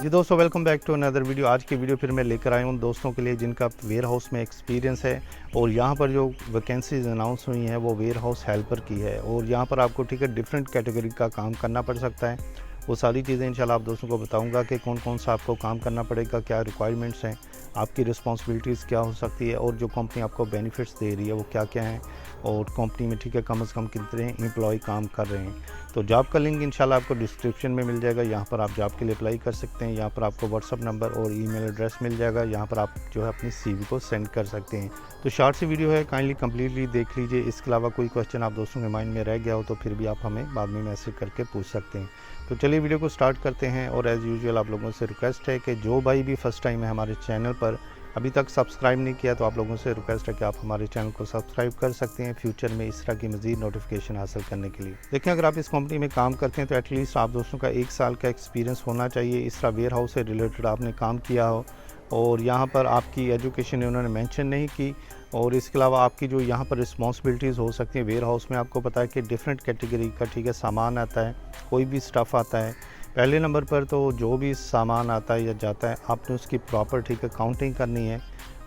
जी दोस्तों, welcome back to another video. आज की वीडियो फिर मैं लेकर आया हूँ दोस्तों के लिए जिनका वेयर हाउस में एक्सपीरियंस है और यहाँ पर जो वैकेंसीज अनाउंस हुई हैं वो वेयर हाउस हेल्पर की है और यहाँ पर आपको ठीक है डिफरेंट कैटेगरी का काम करना पड़ सकता है। वो सारी चीज़ें इंशाल्लाह आप दोस्तों को बताऊंगा कि कौन कौन सा आपको काम करना पड़ेगा, क्या रिक्वायरमेंट्स हैं, आपकी रिस्पॉन्सिबिलिटीज़ क्या हो सकती है और जो कंपनी आपको बेनिफिट्स दे रही है वो क्या क्या हैं और कंपनी में ठीक है कम से कम कितने एम्प्लॉय काम कर रहे हैं। तो जॉब का लिंक इंशाल्लाह आपको डिस्क्रिप्शन में मिल जाएगा। यहाँ पर आप जॉब के लिए अप्लाई कर सकते हैं। यहाँ पर आपको व्हाट्सअप नंबर और ईमेल एड्रेस मिल जाएगा। यहाँ पर आप जो है अपनी CV को सेंड कर सकते हैं। तो शॉर्ट सी वीडियो है, काइंडली कम्प्लीटली देख लीजिए। इसके अलावा कोई क्वेश्चन आप दोस्तों के माइंड में रह गया हो तो फिर भी आप हमें बाद में मैसेज करके पूछ सकते हैं। तो चलिए वीडियो को स्टार्ट करते हैं। और एज़ यूजुअल आप लोगों से रिक्वेस्ट है कि जो भाई भी फर्स्ट टाइम है हमारे चैनल पर अभी तक सब्सक्राइब नहीं किया तो आप लोगों से रिक्वेस्ट है कि आप हमारे चैनल को सब्सक्राइब कर सकते हैं फ्यूचर में इस तरह की मज़ीद नोटिफिकेशन हासिल करने के लिए। देखिए, अगर आप इस कंपनी में काम करते हैं तो एटलीस्ट आप दोस्तों का 1 साल का एक्सपीरियंस होना चाहिए। इस तरह वेयर हाउस से रिलेटेड आपने काम किया हो और यहाँ पर आपकी एजुकेशन उन्होंने मेंशन नहीं की। और इसके अलावा आपकी जो यहाँ पर रिस्पॉन्सिबिलिटीज़ हो सकती हैं वेयर हाउस में, आपको पता है कि डिफरेंट कैटेगरी का ठीक है सामान आता है, कोई भी स्टफ़ आता है। पहले नंबर पर तो जो भी सामान आता है या जाता है आपने उसकी प्रॉपर ठीक है काउंटिंग करनी है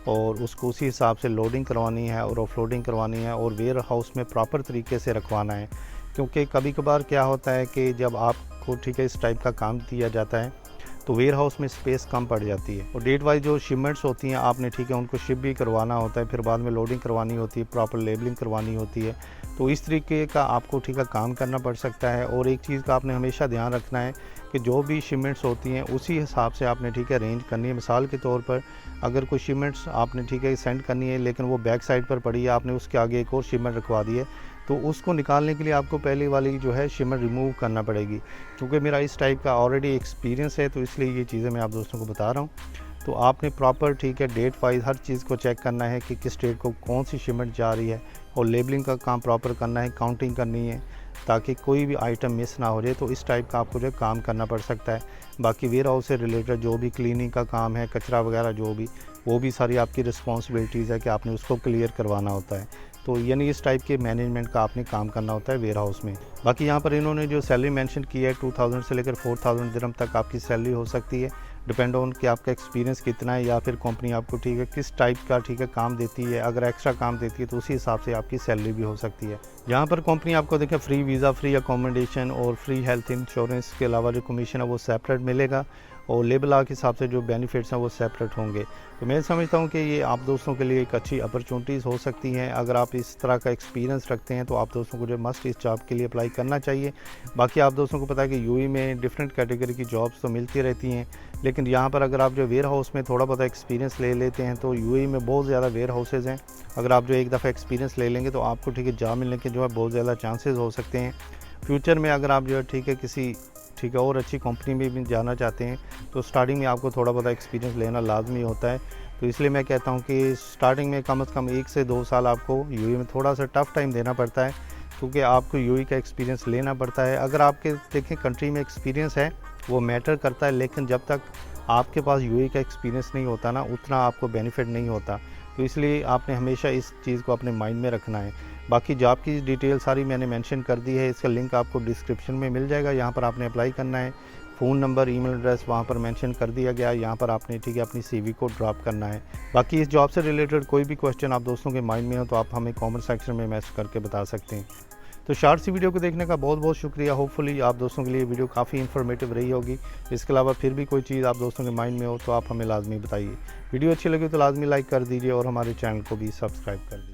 और उसको उसी हिसाब से लोडिंग करवानी है और ऑफलोडिंग करवानी है और वेयर हाउस में प्रॉपर तरीके से रखवाना है। क्योंकि कभी कभार क्या होता है कि जब आपको ठीक है इस टाइप का काम दिया जाता है तो वेयर हाउस में स्पेस कम पड़ जाती है और डेट वाइज जो शिपमेंट्स होती हैं आपने ठीक है उनको शिप भी करवाना होता है, फिर बाद में लोडिंग करवानी होती है, प्रॉपर लेबलिंग करवानी होती है। तो इस तरीके का आपको ठीक है काम करना पड़ सकता है। और एक चीज़ का आपने हमेशा ध्यान रखना है कि जो भी शिपमेंट्स होती हैं उसी हिसाब से आपने ठीक है अरेंज करनी है। मिसाल के तौर पर अगर कोई शिपमेंट्स आपने ठीक है सेंड करनी है लेकिन वो बैक साइड पर पड़ी है, आपने उसके आगे एक और शिपमेंट रखवा दी है तो उसको निकालने के लिए आपको पहले वाली जो है शिपमेंट रिमूव करना पड़ेगी। क्योंकि मेरा इस टाइप का ऑलरेडी एक्सपीरियंस है तो इसलिए ये चीज़ें मैं आप दोस्तों को बता रहा हूँ। तो आपने प्रॉपर ठीक है डेट वाइज हर चीज़ को चेक करना है कि किस डेट को कौन सी शिपमेंट जा रही है और लेबलिंग का काम प्रॉपर करना है, काउंटिंग करनी है ताकि कोई भी आइटम मिस ना हो जाए। तो इस टाइप का आपको जो काम करना पड़ सकता है। बाकी वेयर हाउस से रिलेटेड जो भी क्लीनिंग का काम है, कचरा वगैरह जो भी, वो भी सारी आपकी रिस्पॉन्सिबिलिटीज़ है कि आपने उसको क्लियर करवाना होता है। तो यानी इस टाइप के मैनेजमेंट का आपने काम करना होता है वेयर हाउस में। बाकी यहाँ पर इन्होंने जो सैलरी मेंशन की है 2000 से लेकर 4000 दिरहम तक आपकी सैलरी हो सकती है, डिपेंड ऑन कि आपका एक्सपीरियंस कितना है या फिर कंपनी आपको ठीक है किस टाइप का ठीक है काम देती है। अगर एक्स्ट्रा काम देती है तो उसी हिसाब से आपकी सैलरी भी हो सकती है। यहाँ पर कंपनी आपको देखें फ्री वीज़ा, फ्री अकोमोडेशन और फ्री हेल्थ इंश्योरेंस के अलावा जो कमीशन है वो सेपरेट मिलेगा और लेबर लॉ के हिसाब से जो बेनिफिट्स हैं वो सेपरेट होंगे। तो मैं समझता हूँ कि ये आप दोस्तों के लिए एक अच्छी अपॉर्चुनिटीज़ हो सकती हैं। अगर आप इस तरह का एक्सपीरियंस रखते हैं तो आप दोस्तों को जो मस्ट इस जॉब के लिए अप्लाई करना चाहिए। बाकी आप दोस्तों को पता है कि यूएई में डिफरेंट कैटेगरी की जॉब्स तो मिलती रहती हैं, लेकिन यहाँ पर अगर आप जो वेयर हाउस में थोड़ा बहुत एक्सपीरियंस ले लेते हैं तो यूएई में बहुत ज़्यादा वेयर हाउसेज़ हैं। अगर आप जो एक दफ़ा एक्सपीरियंस ले लेंगे तो आपको ठीक है जॉब मिलने के जो है बहुत ज़्यादा चांसेस हो सकते हैं। फ्यूचर में अगर आप जो है ठीक है किसी ठीक है और अच्छी कंपनी में भी जाना चाहते हैं तो स्टार्टिंग में आपको थोड़ा बहुत एक्सपीरियंस लेना लाजमी होता है। तो इसलिए मैं कहता हूँ कि स्टार्टिंग में कम से कम 1 से 2 साल आपको यूएई में थोड़ा सा टफ़ टाइम देना पड़ता है क्योंकि आपको यूएई का एक्सपीरियंस लेना पड़ता है। अगर आपके देखें कंट्री में एक्सपीरियंस है वो मैटर करता है, लेकिन जब तक आपके पास यूएई का एक्सपीरियंस नहीं होता ना उतना आपको बेनिफिट नहीं होता। तो इसलिए आपने हमेशा इस चीज़ को अपने माइंड में रखना है। बाकी जॉब की डिटेल सारी मैंने मेंशन कर दी है, इसका लिंक आपको डिस्क्रिप्शन में मिल जाएगा। यहाँ पर आपने अप्लाई करना है, फ़ोन नंबर, ईमेल एड्रेस वहाँ पर मेंशन कर दिया गया है। यहाँ पर आपने ठीक है अपनी CV को ड्रॉप करना है। बाकी इस जॉब से रिलेटेड कोई भी क्वेश्चन आप दोस्तों के माइंड में हो तो आप हमें कमेंट सेक्शन में मैसेज करके बता सकते हैं। तो शॉर्ट सी वीडियो को देखने का बहुत बहुत शुक्रिया। होपफुली आप दोस्तों के लिए वीडियो काफ़ी इन्फॉर्मेटिव रही होगी। इसके अलावा फिर भी कोई चीज़ आप दोस्तों के माइंड में हो तो आप हमें लाजमी बताइए। वीडियो अच्छी लगी तो लाजमी लाइक कर दीजिए और हमारे चैनल को भी सब्सक्राइब कर दीजिए।